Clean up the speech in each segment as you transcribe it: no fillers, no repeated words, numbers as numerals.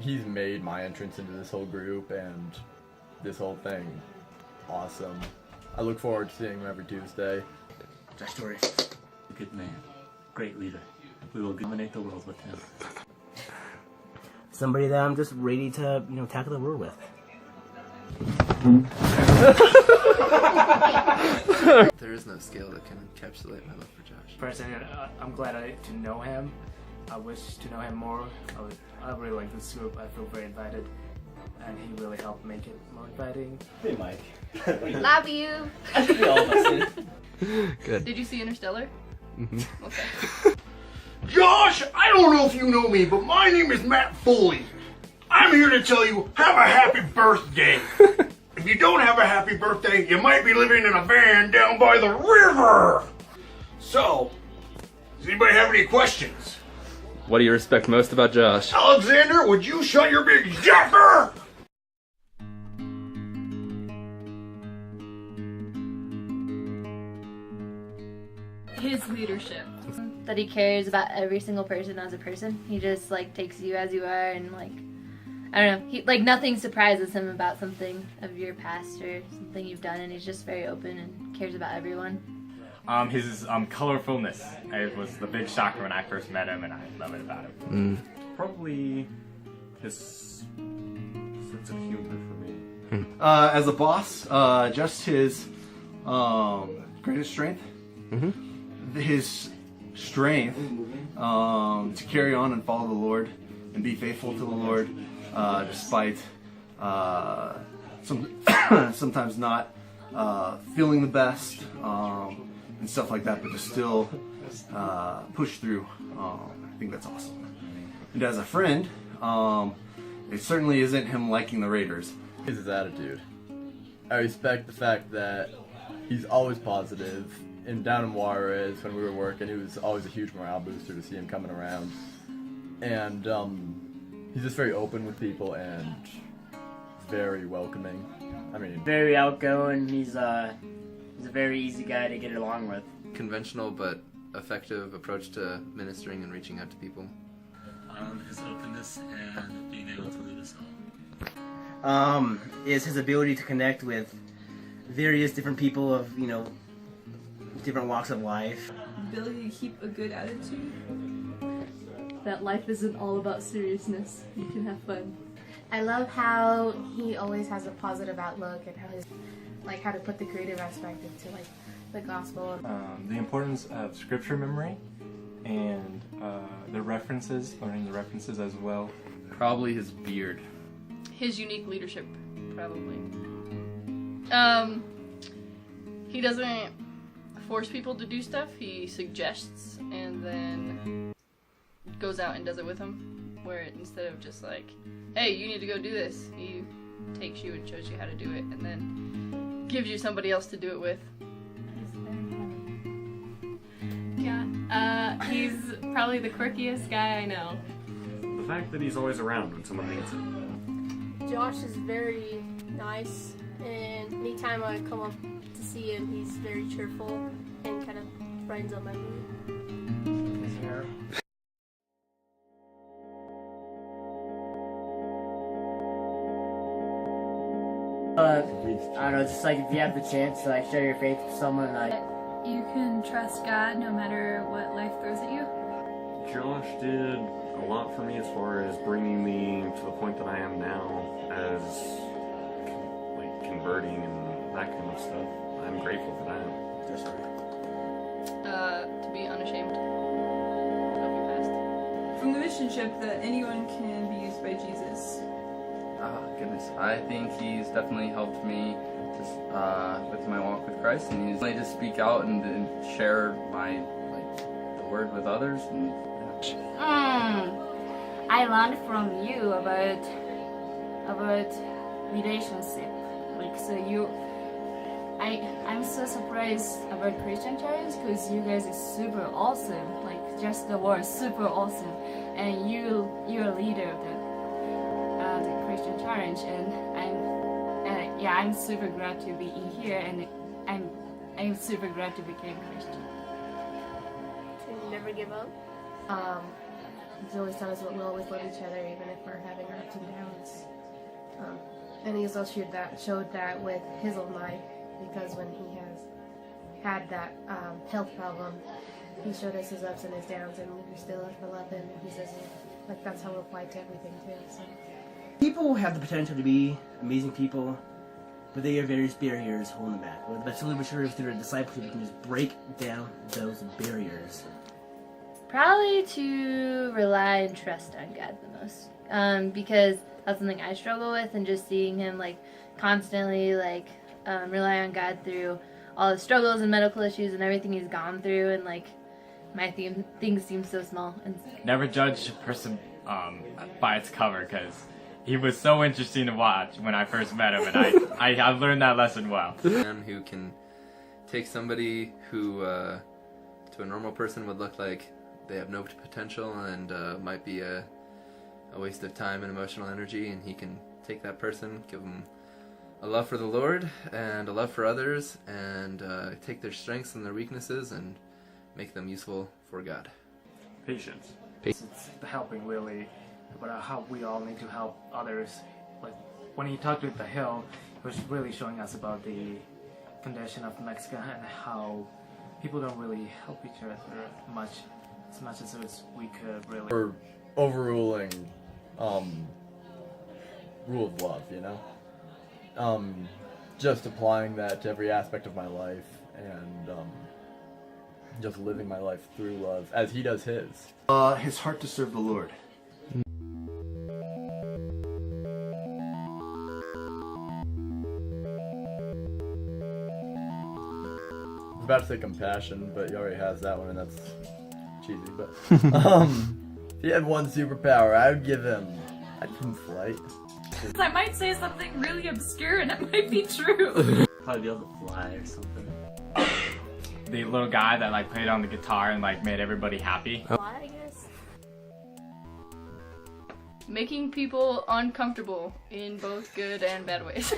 he's made my entrance into this whole group and this whole thing awesome. I look forward to seeing him every Tuesday. Josh Story. Good man. Great leader. We will dominate the world with him. Somebody that I'm just ready to, tackle the world with. There is no scale that can encapsulate my love for Josh. Personally, I'm glad to know him. I wish to know him more. I really like this group. I feel very invited, and he really helped make it more inviting. Hey, Mike. Love you. I think we all must say. Good. Did you see Interstellar? Mm-hmm. Okay. Josh, I don't know if you know me, but my name is Matt Foley. I'm here to tell you, have a happy birthday. If you don't have a happy birthday, you might be living in a van down by the river. So, does anybody have any questions? What do you respect most about Josh? Alexander, would you shut your big yapper? His leadership. That he cares about every single person as a person. He just takes you as you are, and I don't know. He nothing surprises him about something of your past or something you've done, and he's just very open and cares about everyone. His colorfulness. It was the big shocker when I first met him, and I love it about him. Probably his sense of humor for me. As a boss, just his greatest strength. His strength to carry on and follow the Lord and be faithful to the Lord despite sometimes not feeling the best and stuff like that, but to still push through. I think that's awesome. And as a friend, it certainly isn't him liking the Raiders. It's his attitude. I respect the fact that he's always positive. And down in Juarez, when we were working, it was always a huge morale booster to see him coming around. And he's just very open with people and very welcoming. I mean, very outgoing. He's a very easy guy to get along with. Conventional but effective approach to ministering and reaching out to people. His openness and being able to lead us all. Is his ability to connect with various different people of, different walks of life. Ability to keep a good attitude. That life isn't all about seriousness. You can have fun. I love how he always has a positive outlook and how to put the creative aspect into the gospel. The importance of scripture memory and the references, learning the references as well. Probably his beard. His unique leadership, probably. He doesn't force people to do stuff. He suggests and then goes out and does it with them. Where instead of just hey, you need to go do this, he takes you and shows you how to do it and then gives you somebody else to do it with. Yeah, he's probably the quirkiest guy I know. The fact that he's always around when someone needs him. Josh is very nice, and anytime I come up to see him, he's very cheerful and kind of brightens up my mood. His hair. I don't know, just if you have the chance to share your faith with someone, You can trust God no matter what life throws at you. Josh did a lot for me as far as bringing me to the point that I am now as converting and that kind of stuff. I'm grateful for that. To be unashamed of your past. From the relationship that anyone can be used by Jesus. Goodness. I think he's definitely helped me just, with my walk with Christ, and he's really to speak out and share my the word with others. And I learned from you about relationship. I'm so surprised about Christian Church because you guys are super awesome. Just the word super awesome, and you're a leader of the Christian Church, and I'm super glad to be in here, and I'm super glad to become Christian. To never give up. He's always telling us that we'll always love each other, even if we're having our ups and downs. And he also showed that with his own life, because when he has had that health problem, he showed us his ups and his downs, and we still have to love him. And he says, like, that's how it applied to everything too. So. People have the potential to be amazing people, but they have various barriers holding them back. But slowly but surely through a discipleship, we can just break down those barriers. Probably to rely and trust on God the most, because that's something I struggle with, and just seeing him like constantly like rely on God through all the struggles and medical issues and everything he's gone through, and like my things seem so small. And never judge a person by its cover, because he was so interesting to watch when I first met him, and I learned that lesson well. Man who can take somebody who to a normal person would look like they have no potential and might be a waste of time and emotional energy, and he can take that person, give them a love for the Lord and a love for others, and take their strengths and their weaknesses and make them useful for God. Patience. It's the helping really, about how we all need to help others. Like when he talked with the Hill, he was really showing us about the condition of Mexico and how people don't really help each other as much as we could really. We're overruling rule of love, you know? Just applying that to every aspect of my life, and just living my life through love as he does his. His heart to serve the Lord. I was about to say compassion, but he already has that one, and that's cheesy. But if he had one superpower, I'd give him flight. I might say something really obscure and it might be true. Probably be able to fly or something. The little guy that like played on the guitar and like made everybody happy. Fly, I guess. Making people uncomfortable in both good and bad ways.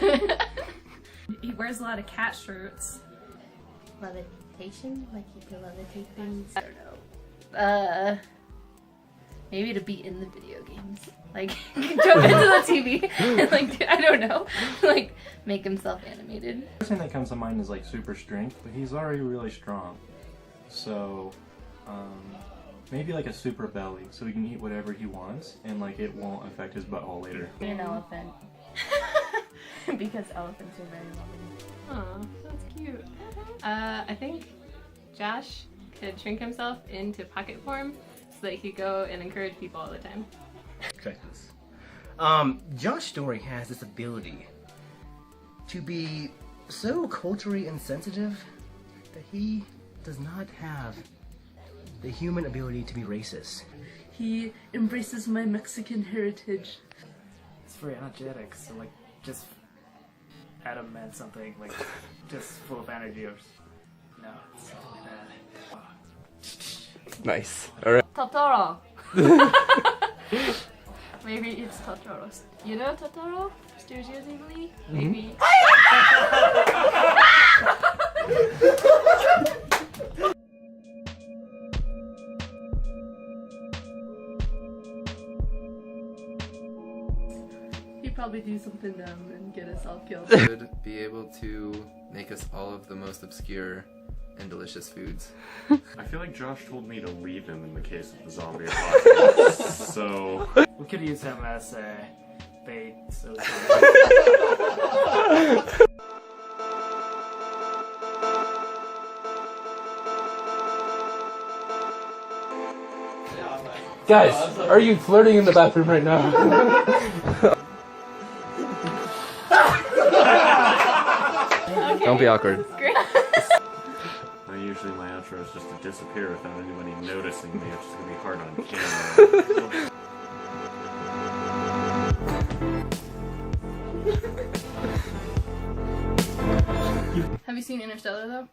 He wears a lot of cat shirts. Levitation? Like you can levitate things? I don't know. Maybe to be in the video games. Like, jump into the TV and like, I don't know, like, make himself animated. The first thing that comes to mind is like super strength, but he's already really strong. So, maybe like a super belly, so he can eat whatever he wants, and like it won't affect his butthole later. An elephant. Because elephants are very loving. Oh, that's cute. I think Josh could shrink himself into pocket form so that he could go and encourage people all the time. Check this. Josh Story has this ability to be so culturally insensitive that he does not have the human ability to be racist. He embraces my Mexican heritage. It's very energetic, so like just Adam meant something like just full of energy or no, it's something like that. Nice. Alright. Totoro. Maybe it's Totoro. You know Totoro? Studio Ghibli? Maybe. He'd probably do something dumb and get us all killed. Would be able to make us all of the most obscure and delicious foods. I feel like Josh told me to leave him in the case of the zombie apocalypse, so... We could use him as a bait, so... Guys, are you flirting in the bathroom right now? Okay. Don't be awkward. Great. Usually my outro is just to disappear without anybody noticing me. It's just gonna be hard on camera. Have you seen Interstellar though?